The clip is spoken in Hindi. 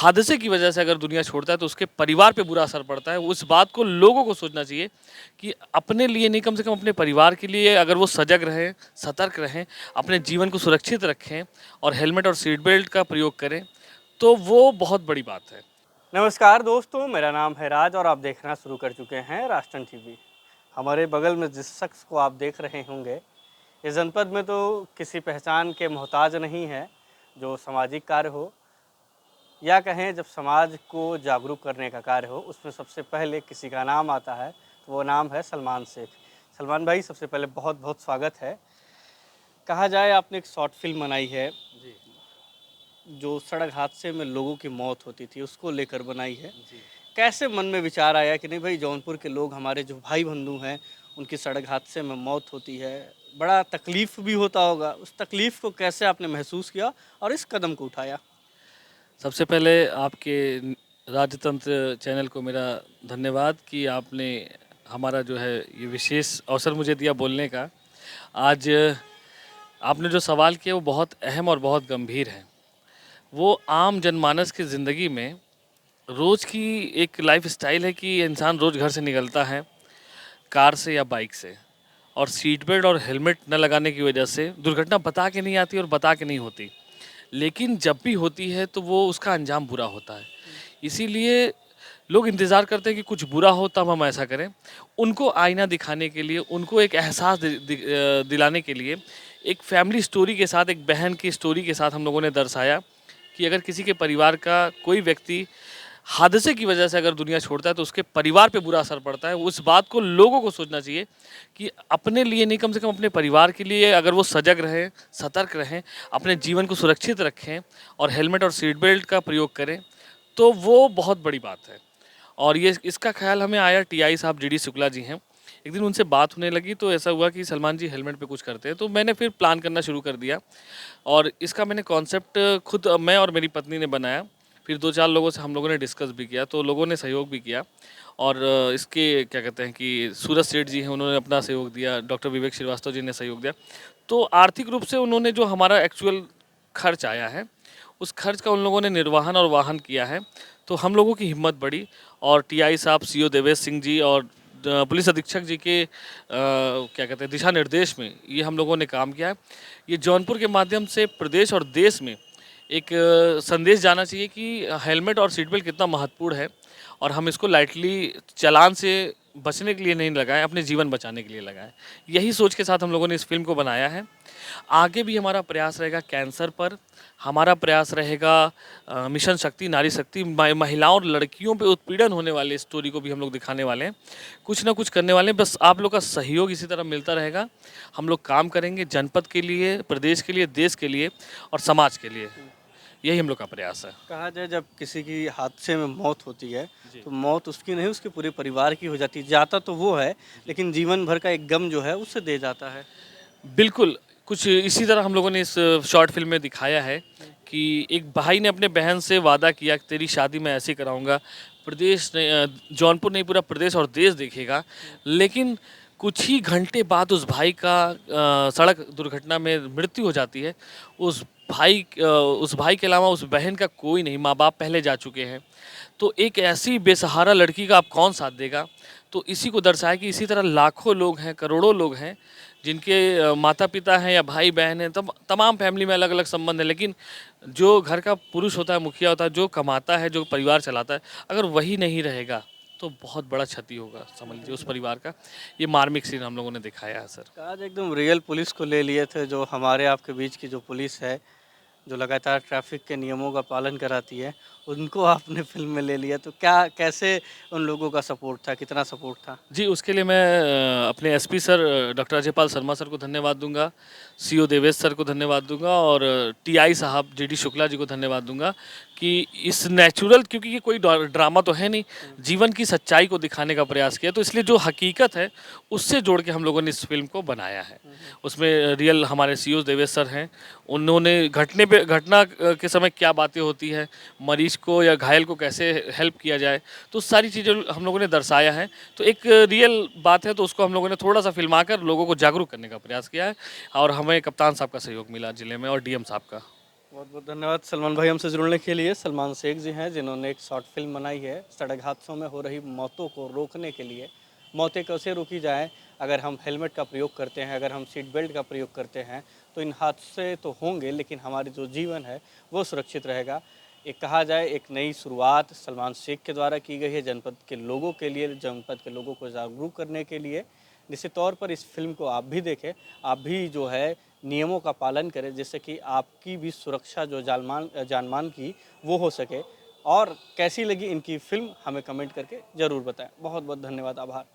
हादसे की वजह से अगर दुनिया छोड़ता है तो उसके परिवार पे बुरा असर पड़ता है। उस बात को लोगों को सोचना चाहिए कि अपने लिए नहीं, कम से कम अपने परिवार के लिए अगर वो सजग रहें, सतर्क रहें, अपने जीवन को सुरक्षित रखें और हेलमेट और सीट बेल्ट का प्रयोग करें, तो वो बहुत बड़ी बात है। नमस्कार दोस्तों, मेरा नाम है राज और आप देखना शुरू कर चुके हैं राष्ट्रन टीवी। हमारे बगल में जिस शख्स को आप देख रहे होंगे, इस जनपद में तो किसी पहचान के मोहताज नहीं है। जो सामाजिक कार्य हो या कहें जब समाज को जागरूक करने का कार्य हो, उसमें सबसे पहले किसी का नाम आता है तो वो नाम है सलमान शेख। सलमान भाई, सबसे पहले बहुत बहुत स्वागत है। कहा जाए आपने एक शॉर्ट फिल्म बनाई है जी, जो सड़क हादसे में लोगों की मौत होती थी, उसको लेकर बनाई है। जी। कैसे मन में विचार आया कि नहीं भाई, जौनपुर के लोग हमारे जो भाई बंधु हैं उनकी सड़क हादसे में मौत होती है, बड़ा तकलीफ़ भी होता होगा। उस तकलीफ़ को कैसे आपने महसूस किया और इस कदम को उठाया? सबसे पहले आपके राजतंत्र चैनल को मेरा धन्यवाद कि आपने हमारा जो है ये विशेष अवसर मुझे दिया बोलने का। आज आपने जो सवाल किया वो बहुत अहम और बहुत गंभीर है। वो आम जनमानस की ज़िंदगी में रोज़ की एक लाइफ़स्टाइल है कि इंसान रोज़ घर से निकलता है, कार से या बाइक से, और सीट बेल्ट और हेलमेट न लगाने की वजह से दुर्घटना बता के नहीं आती और बता के नहीं होती। लेकिन जब भी होती है तो वो उसका अंजाम बुरा होता है। इसीलिए लोग इंतज़ार करते हैं कि कुछ बुरा हो तब हम ऐसा करें। उनको आईना दिखाने के लिए, उनको एक एहसास दिलाने के लिए एक फैमिली स्टोरी के साथ, एक बहन की स्टोरी के साथ हम लोगों ने दर्शाया कि अगर किसी के परिवार का कोई व्यक्ति हादसे की वजह से अगर दुनिया छोड़ता है तो उसके परिवार पे बुरा असर पड़ता है। उस बात को लोगों को सोचना चाहिए कि अपने लिए नहीं, कम से कम अपने परिवार के लिए अगर वो सजग रहें, सतर्क रहें, अपने जीवन को सुरक्षित रखें और हेलमेट और सीट बेल्ट का प्रयोग करें, तो वो बहुत बड़ी बात है। और ये इसका ख़्याल हमें आया, टीआई साहब जीडी शुक्ला जी हैं। एक दिन उनसे बात होने लगी तो ऐसा हुआ कि सलमान जी हेलमेट पे कुछ करते हैं, तो मैंने फिर प्लान करना शुरू कर दिया और इसका मैंने कॉन्सेप्ट खुद मैं और मेरी पत्नी ने बनाया। फिर 2-4 लोगों से हम लोगों ने डिस्कस भी किया, तो लोगों ने सहयोग भी किया और इसके क्या कहते हैं कि सूरज सेठ जी हैं, उन्होंने अपना सहयोग दिया, डॉक्टर विवेक श्रीवास्तव जी ने सहयोग दिया। तो आर्थिक रूप से उन्होंने जो हमारा एक्चुअल खर्च आया है, उस खर्च का उन लोगों ने निर्वहन और वाहन किया है। तो हम लोगों की हिम्मत बढ़ी और टीआई साहब, सीओ देवेश सिंह जी और पुलिस अधीक्षक जी के क्या कहते हैं दिशा निर्देश में ये हम लोगों ने काम किया है। ये जौनपुर के माध्यम से प्रदेश और देश में एक संदेश जाना चाहिए कि हेलमेट और सीट बेल्ट कितना महत्वपूर्ण है और हम इसको लाइटली चालान से बचने के लिए नहीं लगाएं, अपने जीवन बचाने के लिए लगाएं। यही सोच के साथ हम लोगों ने इस फिल्म को बनाया है। आगे भी हमारा प्रयास रहेगा कैंसर पर, हमारा प्रयास रहेगा मिशन शक्ति, नारी शक्ति, महिलाओं और लड़कियों पे उत्पीड़न होने वाले स्टोरी को भी हम लोग दिखाने वाले हैं। कुछ ना कुछ करने वाले हैं, बस आप लोग का सहयोग इसी तरह मिलता रहेगा। हम लोग काम करेंगे जनपद के लिए, प्रदेश के लिए, देश के लिए और समाज के लिए। यही हम लोग का प्रयास है। कहा जाए जब किसी की हादसे में मौत होती है जी, तो मौत उसकी नहीं, उसके पूरे परिवार की हो जाती है। जाता तो वो है, जी। लेकिन जीवन भर का एक गम जो है उससे दे जाता है। बिल्कुल, कुछ इसी तरह हम लोगों ने इस शॉर्ट फ़िल्म में दिखाया है कि एक भाई ने अपने बहन से वादा किया कि तेरी शादी मैं ऐसे कराऊँगा। प्रदेश ने जौनपुर नहीं, पूरा प्रदेश और देश देखेगा। लेकिन कुछ ही घंटे बाद उस भाई का सड़क दुर्घटना में मृत्यु हो जाती है। उस भाई के अलावा उस बहन का कोई नहीं, माँ-बाप पहले जा चुके हैं। तो एक ऐसी बेसहारा लड़की का अब कौन साथ देगा? तो इसी को दर्शाया कि इसी तरह लाखों लोग हैं, करोड़ों लोग हैं, जिनके माता-पिता हैं या भाई-बहन हैं, तमाम फैमिली में अलग-अलग संबंध हैं, लेकिन जो घर का पुरुष होता है, मुखिया होता है, जो कमाता है, जो परिवार चलाता है, अगर वही नहीं रहेगा, तो बहुत बड़ा क्षति होगा, समझ लीजिए उस परिवार का। ये मार्मिक सीन हम लोगों ने दिखाया है सर। कहा जाए एकदम रियल पुलिस को ले लिए थे, जो हमारे आपके बीच की जो पुलिस है, जो लगातार ट्रैफिक के नियमों का पालन कराती है, उनको आपने फ़िल्म में ले लिया। तो क्या कैसे उन लोगों का सपोर्ट था? कितना सपोर्ट था? जी, उसके लिए मैं अपने SP sir doctor Ajaypal Sharma sir को धन्यवाद दूँगा, सीओ देवेश सर को धन्यवाद दूँगा और टीआई साहब जीडी शुक्ला जी को धन्यवाद दूँगा कि इस नेचुरल, क्योंकि ये कोई ड्रामा तो है नहीं, जीवन की सच्चाई को दिखाने का प्रयास किया, तो इसलिए जो हकीकत है, उससे जोड़ के हम लोगों ने इस फ़िल्म को बनाया है। उसमें रियल हमारे सीओ देवेश सर हैं, उन्होंने घटना के समय क्या बातें होती हैं, मरीज़ को या घायल को कैसे हेल्प किया जाए, तो सारी चीज़ें हम लोगों ने दर्शाया है। तो एक रियल बात है, तो उसको हम लोगों ने थोड़ा-सा फ़िल्मा कर लोगों को जागरूक करने का प्रयास किया है और हमें कप्तान साहब का सहयोग मिला ज़िले में और डीएम साहब का। बहुत बहुत धन्यवाद सलमान भाई हमसे जुड़ने के लिए। सलमान शेख जी हैं जिन्होंने एक शॉर्ट फिल्म बनाई है सड़क हादसों में हो रही मौतों को रोकने के लिए। मौतें कैसे रोकी जाएं? अगर हम हेलमेट का प्रयोग करते हैं, अगर हम सीट बेल्ट का प्रयोग करते हैं तो इन हादसे तो होंगे लेकिन हमारी जो जीवन है वो सुरक्षित रहेगा। एक कहा जाए एक नई शुरुआत सलमान शेख के द्वारा की गई है जनपद के लोगों के लिए, जनपद के लोगों को जागरूक करने के लिए। निश्चित तौर पर इस फिल्म को आप भी देखें, आप भी जो है नियमों का पालन करें जिससे कि आपकी भी सुरक्षा जो जानमान की वो हो सके। और कैसी लगी इनकी फ़िल्म हमें कमेंट करके ज़रूर बताएं। बहुत बहुत धन्यवाद, आभार।